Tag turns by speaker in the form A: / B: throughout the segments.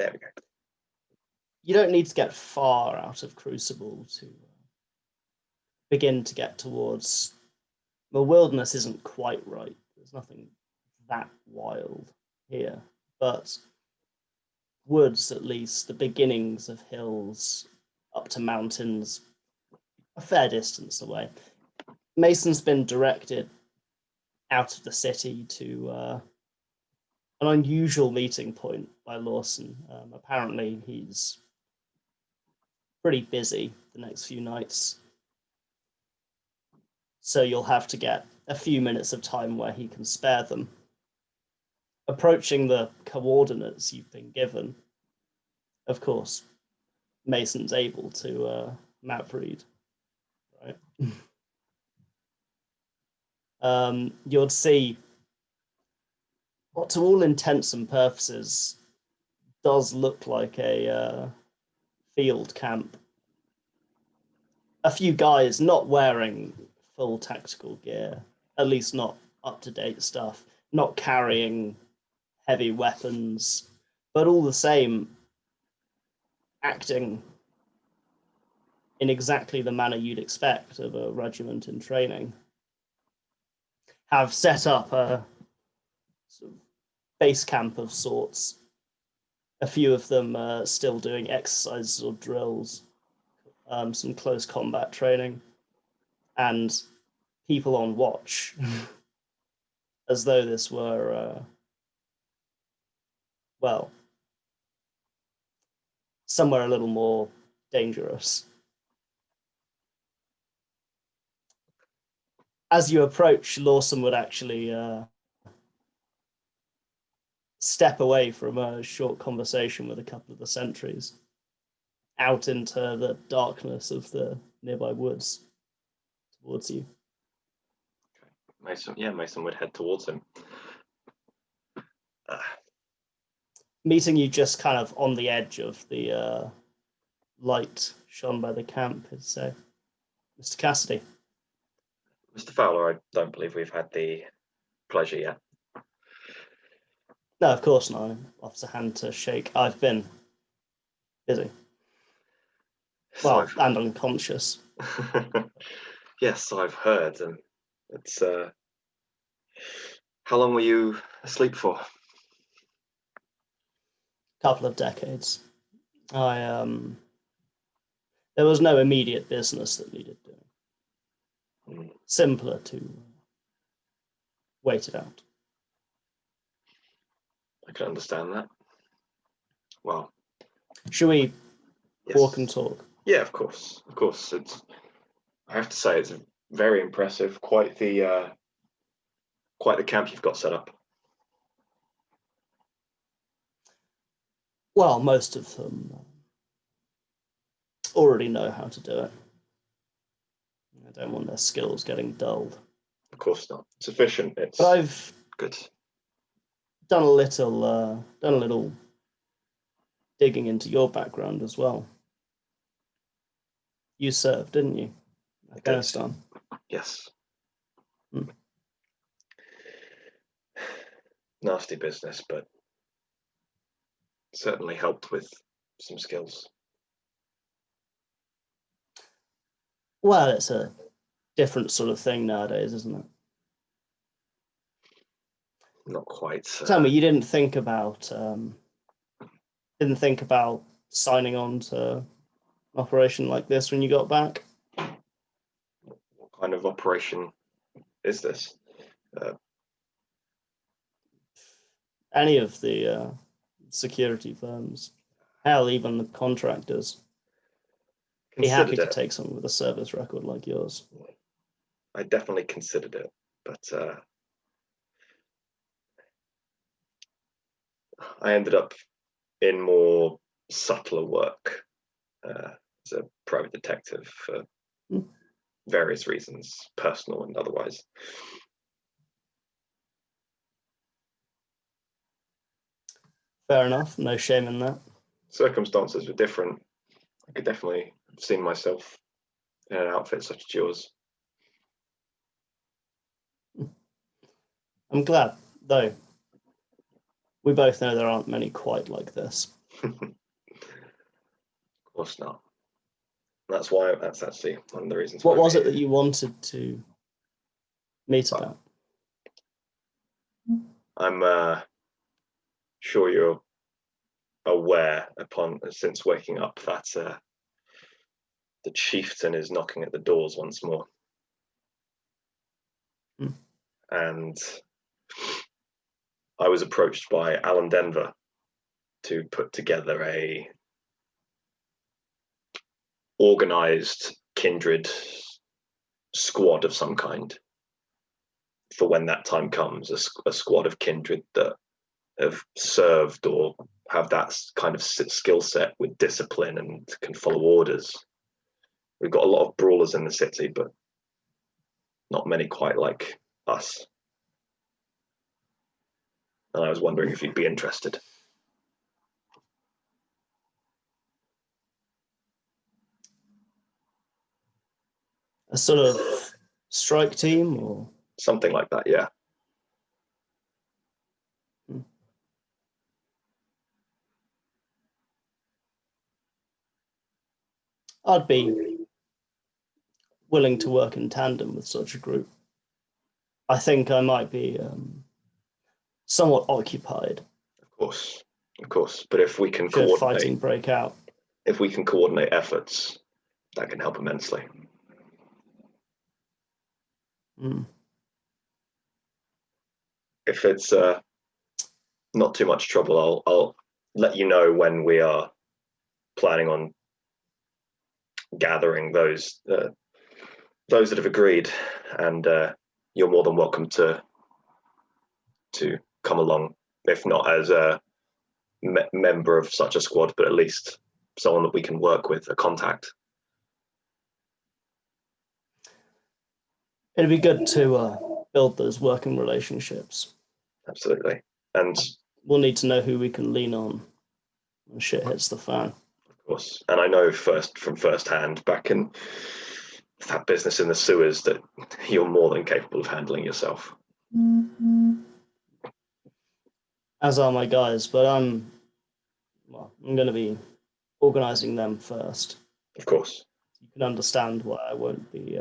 A: There we go.
B: You don't need to get far out of Crucible to begin to get towards... The wilderness isn't quite right. There's nothing that wild here, but woods, at least, the beginnings of hills up to mountains, a fair distance away. Mason's been directed out of the city to an unusual meeting point by Lawson. Apparently, he's pretty busy the next few nights, so you'll have to get a few minutes of time where he can spare them. Approaching the coordinates you've been given, of course, Mason's able to map read, right? You'll see what, to all intents and purposes, does look like a field camp. A few guys not wearing full tactical gear, at least not up-to-date stuff, not carrying heavy weapons, but all the same acting in exactly the manner you'd expect of a regiment in training. Have set up a sort of base camp of sorts. A few of them are still doing exercises or drills, some close combat training, and people on watch, as though this were, well, somewhere a little more dangerous. As you approach, Lawson would actually step away from a short conversation with a couple of the sentries out into the darkness of the nearby woods towards you.
A: Mason would head towards him.
B: Meeting you just kind of on the edge of the light shone by the camp is Mr. Cassidy.
A: Mr. Fowler, I don't believe we've had the pleasure yet.
B: No, of course not. Officer hand to shake. I've been busy. Well, and unconscious.
A: Yes, I've heard. And it's how long were you asleep for?
B: Couple of decades. There was no immediate business that needed doing. Simpler to wait it out.
A: I can understand that. Well,
B: should we walk and talk?
A: Yeah, of course. Of course. I have to say, it's very impressive. Quite the camp you've got set up.
B: Well, most of them already know how to do it. I don't want their skills getting dulled.
A: Of course not. Sufficient. It's
B: but I've
A: good.
B: Done a little digging into your background as well. You served, didn't you? Afghanistan.
A: Yes. Nasty business, but certainly helped with some skills.
B: Well, it's a different sort of thing nowadays, isn't it?
A: Not quite.
B: Tell me, you didn't think about signing on to an operation like this when you got back?
A: What kind of operation is this?
B: Any of the security firms, hell, even the contractors. Be happy to take someone with a service record like yours.
A: I definitely considered it, but I ended up in more subtler work as a private detective for various reasons, personal and otherwise.
B: Fair enough, no shame in that.
A: Circumstances were different. I could definitely have seen myself in an outfit such as yours.
B: I'm glad, though. We both know there aren't many quite like this.
A: Of course not. That's why. That's actually one of the reasons.
B: What was it that you wanted to meet about?
A: I'm sure you're aware, since waking up, that the chieftain is knocking at the doors once more. And I was approached by Allan Denver to put together a organized kindred squad of some kind for when that time comes, a squad of kindred that have served or have that kind of skill set with discipline and can follow orders. We've got a lot of brawlers in the city, but not many quite like us. And I was wondering if you'd be interested.
B: A sort of strike team or
A: something like that, yeah.
B: I'd be willing to work in tandem with such a group. I think I might be somewhat occupied.
A: Of course. But if we can
B: should fighting break out,
A: if we can coordinate efforts, that can help immensely. If it's not too much trouble, I'll let you know when we are planning on gathering those that have agreed, and you're more than welcome to come along, if not as a member of such a squad, but at least someone that we can work with, a contact.
B: It'd be good to build those working relationships.
A: Absolutely. And
B: we'll need to know who we can lean on when shit hits the fan.
A: Of course. And I know from first hand, back in that business in the sewers, that you're more than capable of handling yourself.
B: As are my guys, but I'm going to be organising them first.
A: Of course.
B: You can understand why I won't be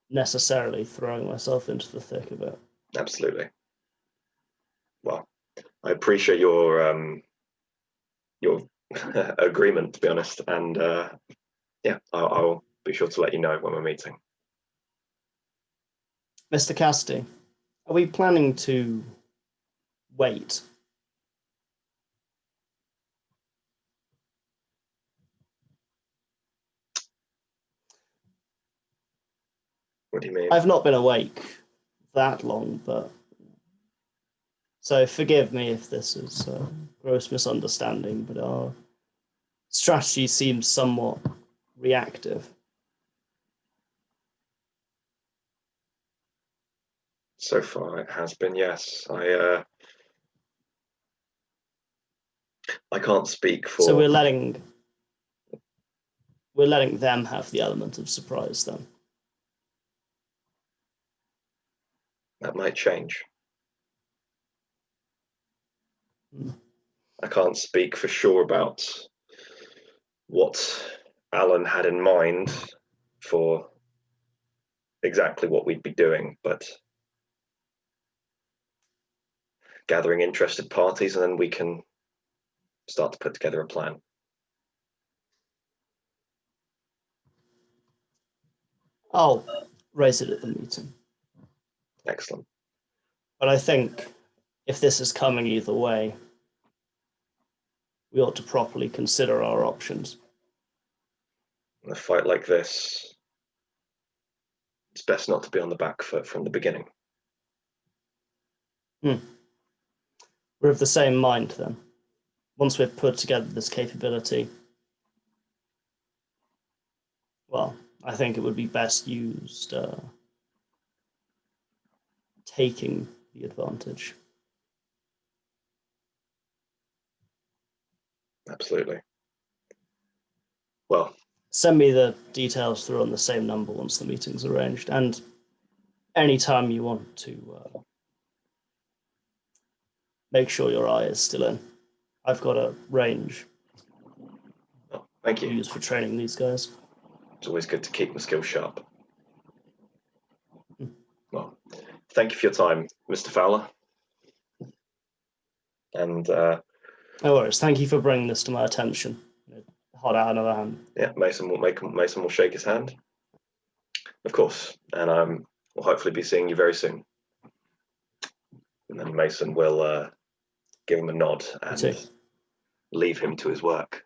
B: necessarily throwing myself into the thick of it.
A: Absolutely. Well, I appreciate your agreement, to be honest, and yeah, I'll be sure to let you know when we're meeting.
B: Mr. Cassidy, are we planning to wait?
A: What do you mean?
B: I've not been awake that long, but so forgive me if this is a gross misunderstanding, but our strategy seems somewhat reactive.
A: So far, it has been, yes. I can't speak for.
B: So we're letting them have the element of surprise, then.
A: That might change. I can't speak for sure about what Allan had in mind for exactly what we'd be doing, but gathering interested parties, and then we can start to put together a plan.
B: I'll raise it at the meeting.
A: Excellent.
B: But I think if this is coming either way, we ought to properly consider our options.
A: In a fight like this, it's best not to be on the back foot from the beginning.
B: We're of the same mind, then. Once we've put together this capability, well, I think it would be best used taking the advantage.
A: Absolutely. Well,
B: send me the details through on the same number once the meeting's arranged, and anytime you want to make sure your eye is still in, I've got a range
A: Oh, thank you.
B: used for training these guys.
A: It's always good to keep my skills sharp.
B: Hmm.
A: Well, thank you for your time, Mr. Fowler. And
B: No worries. Thank you for bringing this to my attention. Hot out another hand.
A: yeah, Mason will shake his hand, of course, and we'll hopefully be seeing you very soon. And then Mason will give him a nod and leave him to his work.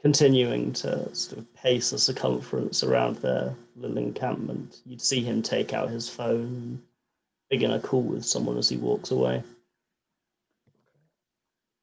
B: Continuing to sort of pace the circumference around their little encampment, you'd see him take out his phone, begin a call with someone as he walks away.